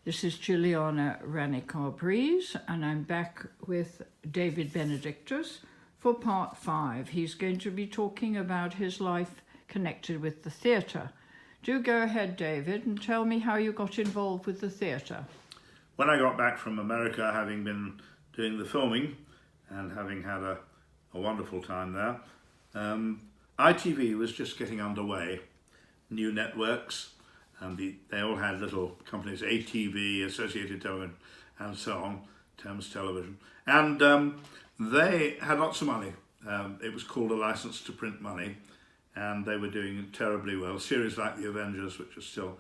This is Jilliana Ranicar-Breese, and I'm back with David Benedictus for part 5. He's going to be talking about his life connected with the theatre. Do go ahead, David, and tell me how you got involved with the theatre. When I got back from America, having been doing the filming and having had a wonderful time there, ITV was just getting underway. New networks, and they all had little companies, ATV, Associated Television, and so on, Thames Television. And they had lots of money. It was called a license to print money, and they were doing terribly well. Series like The Avengers, which are still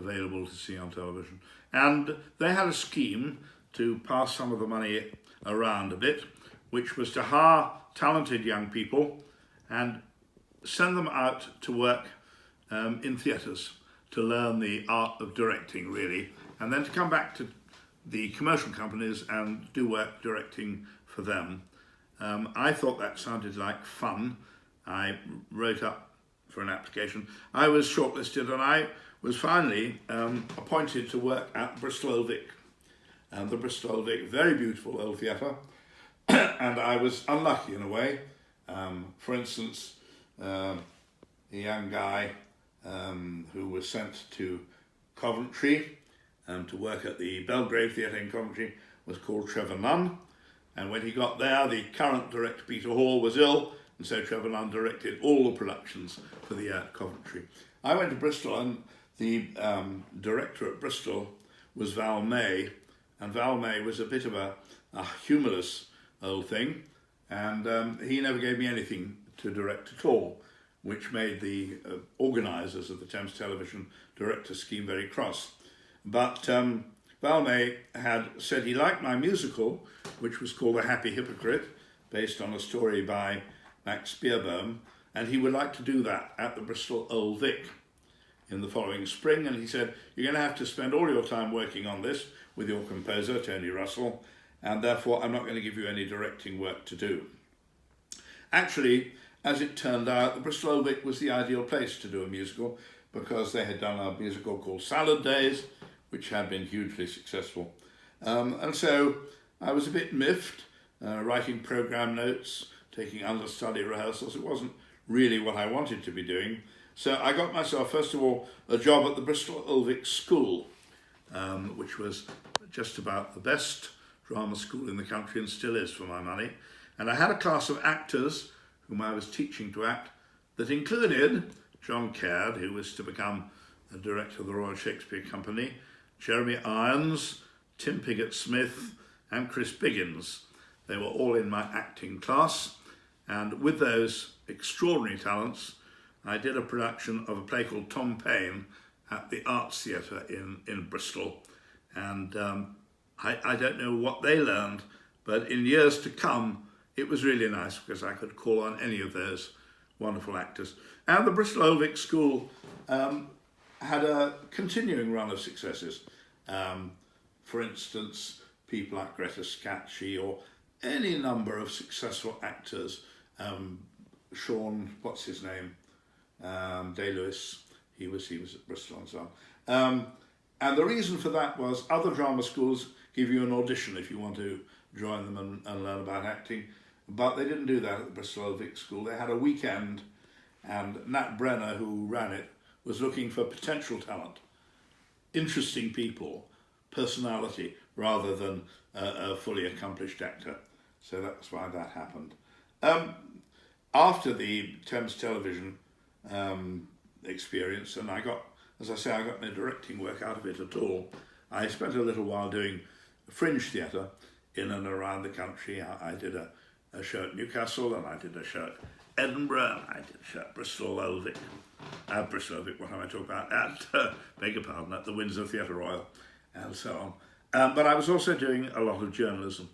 available to see on television. And they had a scheme to pass some of the money around a bit, which was to hire talented young people and send them out to work in theatres, to learn the art of directing, really, and then to come back to the commercial companies and do work directing for them. I thought that sounded like fun. I wrote up for an application. I was shortlisted, and I was finally appointed to work at Bristol Old Vic. The Bristol Old Vic, very beautiful old theatre, and I was unlucky in a way. For instance, a young guy who was sent to Coventry to work at the Belgrave Theatre in Coventry was called Trevor Nunn, and when he got there, the current director Peter Hall was ill, and so Trevor Nunn directed all the productions for the Coventry. I went to Bristol, and the director at Bristol was Val May, and Val May was a bit of a humorless old thing, and he never gave me anything to direct at all, which made the organisers of the Thames Television Director Scheme very cross. But Val May had said he liked my musical, which was called The Happy Hypocrite, based on a story by Max Beerbohm, and he would like to do that at the Bristol Old Vic in the following spring, and he said, you're going to have to spend all your time working on this with your composer, Tony Russell, and therefore I'm not going to give you any directing work to do. Actually, as it turned out, the Bristol Old Vic was the ideal place to do a musical because they had done a musical called Salad Days, which had been hugely successful. And so I was a bit miffed, writing programme notes, taking understudy rehearsals. It wasn't really what I wanted to be doing. So I got myself, first of all, a job at the Bristol Old Vic School, which was just about the best drama school in the country and still is for my money. And I had a class of actors whom I was teaching to act, that included John Caird, who was to become a director of the Royal Shakespeare Company, Jeremy Irons, Tim Pigott-Smith, and Chris Biggins. They were all in my acting class, and with those extraordinary talents, I did a production of a play called Tom Paine at the Arts Theatre in Bristol. And I don't know what they learned, but in years to come, it was really nice because I could call on any of those wonderful actors. And the Bristol Old Vic School had a continuing run of successes. For instance, people like Greta Scacchi or any number of successful actors. Sean, what's his name? Day-Lewis, he was at Bristol and so on. And the reason for that was other drama schools give you an audition if you want to join them and learn about acting. But they didn't do that at the Bristol Old Vic School. They had a weekend, and Nat Brenner, who ran it, was looking for potential talent, interesting people, personality, rather than a fully accomplished actor. So that's why that happened. After the Thames Television experience, and I got no directing work out of it at all, I spent a little while doing fringe theatre in and around the country. I did a show at Newcastle, and I did a show at Edinburgh, and I did a show at Bristol Old Vic. Bristol Old Vic, what am I talking about? Beg your pardon, at the Windsor Theatre Royal, and so on. But I was also doing a lot of journalism.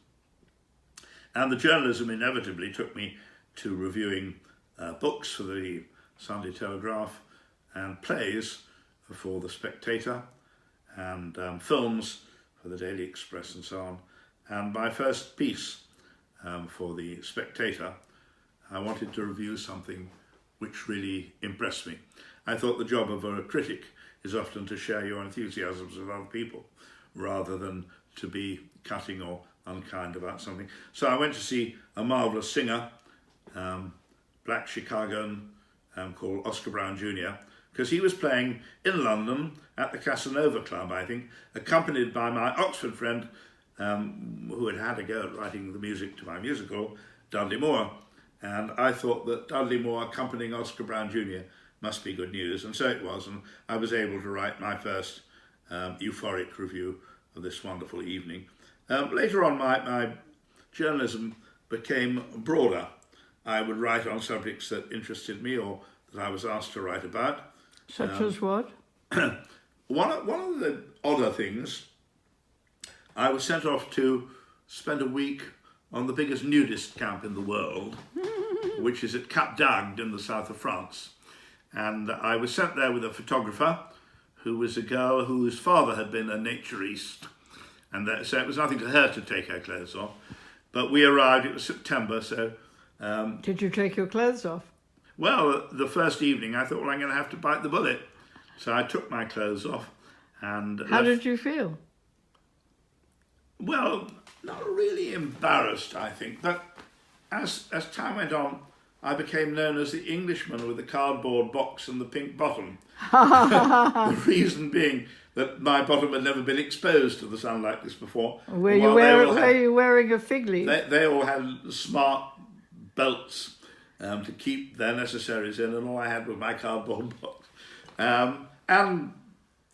And the journalism inevitably took me to reviewing books for the Sunday Telegraph and plays for the Spectator and films for the Daily Express and so on. And my first piece for the Spectator, I wanted to review something which really impressed me. I thought the job of a critic is often to share your enthusiasms with other people. rather than to be cutting or unkind about something. So I went to see a marvellous singer, black Chicagoan, called Oscar Brown Jr., because he was playing in London at the Casanova Club, I think, accompanied by my Oxford friend, who had had a go at writing the music to my musical, Dudley Moore. And I thought that Dudley Moore accompanying Oscar Brown Jr. must be good news, and so it was, and I was able to write my first euphoric review of this wonderful evening. Later on, my journalism became broader. I would write on subjects that interested me or that I was asked to write about. Such as what? One of the odder things, I was sent off to spend a week on the biggest nudist camp in the world, which is at Cap d'Agde in the south of France. And I was sent there with a photographer who was a girl whose father had been a naturiste. And so it was nothing to her to take her clothes off. But we arrived, it was September, so... Did you take your clothes off? Well, the first evening I thought, well, I'm going to have to bite the bullet. So I took my clothes off and... How did you feel? Well, not really embarrassed, I think. But as time went on, I became known as the Englishman with the cardboard box and the pink bottom. The reason being that my bottom had never been exposed to the sun like this before. Were you wearing a fig leaf? They all had smart belts to keep their necessaries in, and all I had was my cardboard box. And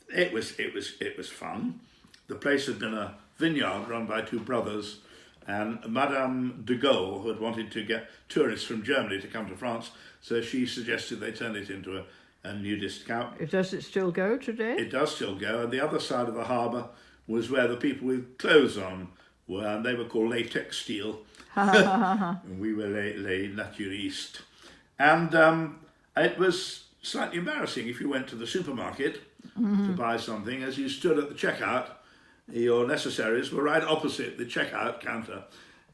it was fun. The place had been a vineyard run by two brothers, and Madame de Gaulle had wanted to get tourists from Germany to come to France, so she suggested they turn it into a nudist camp. Does it still go today? It does still go, and the other side of the harbour was where the people with clothes on were, and they were called les textiles. And we were les naturistes. And it was slightly embarrassing if you went to the supermarket to buy something. As you stood at the checkout, your necessaries were right opposite the checkout counter,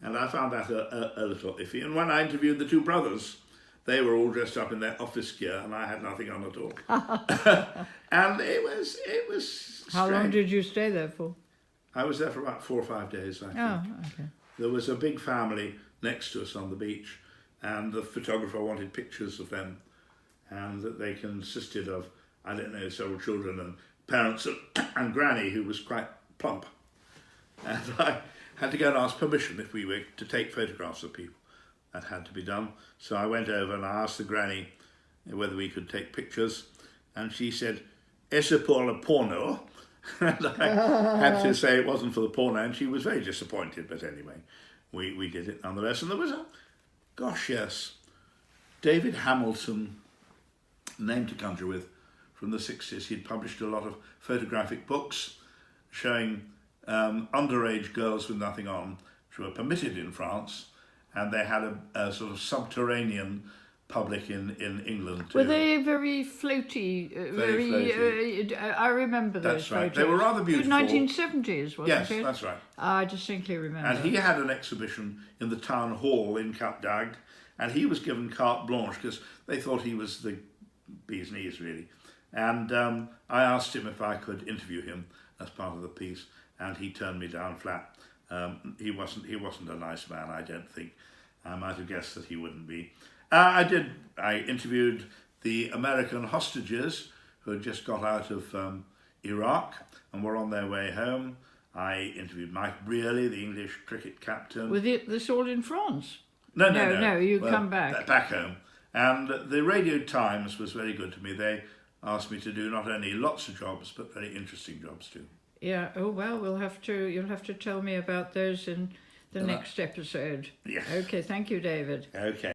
and I found that a little iffy. And when I interviewed the two brothers, they were all dressed up in their office gear, and I had nothing on at all. And it was strange. How long did you stay there for? I was there for about 4 or 5 days, I think. Oh, okay. There was a big family next to us on the beach, and the photographer wanted pictures of them, and that they consisted of, I don't know, several children and parents and Granny, who was quite plump. And I had to go and ask permission if we were to take photographs of people. That had to be done. So I went over and I asked the Granny whether we could take pictures, and she said, "Est-ce pour le porno?" And I had to say it wasn't for the porno, and she was very disappointed, but anyway, we did it nonetheless. And there was David Hamilton, name to conjure with, from the 60s. He'd published a lot of photographic books showing underage girls with nothing on, which were permitted in France, and they had a sort of subterranean public in England too. Were they very floaty? Very floaty. I remember those That's right. photos. They were rather beautiful. 1970s, wasn't it? Yes, that's right. I distinctly remember. And he had an exhibition in the town hall in Cap d'Agde, and he was given carte blanche because they thought he was the bee's knees, really. And I asked him if I could interview him as part of the piece, and he turned me down flat. He wasn't a nice man, I don't think. I might have guessed that he wouldn't be. I interviewed the American hostages who had just got out of Iraq and were on their way home. I interviewed Mike Brearley, the English cricket captain. Was this all in France? No, Come back. Back home. And the Radio Times was very good to me. They asked me to do not only lots of jobs, but very interesting jobs too. Yeah, oh well, you'll have to tell me about those in the next episode. Yes. Okay, thank you, David. Okay.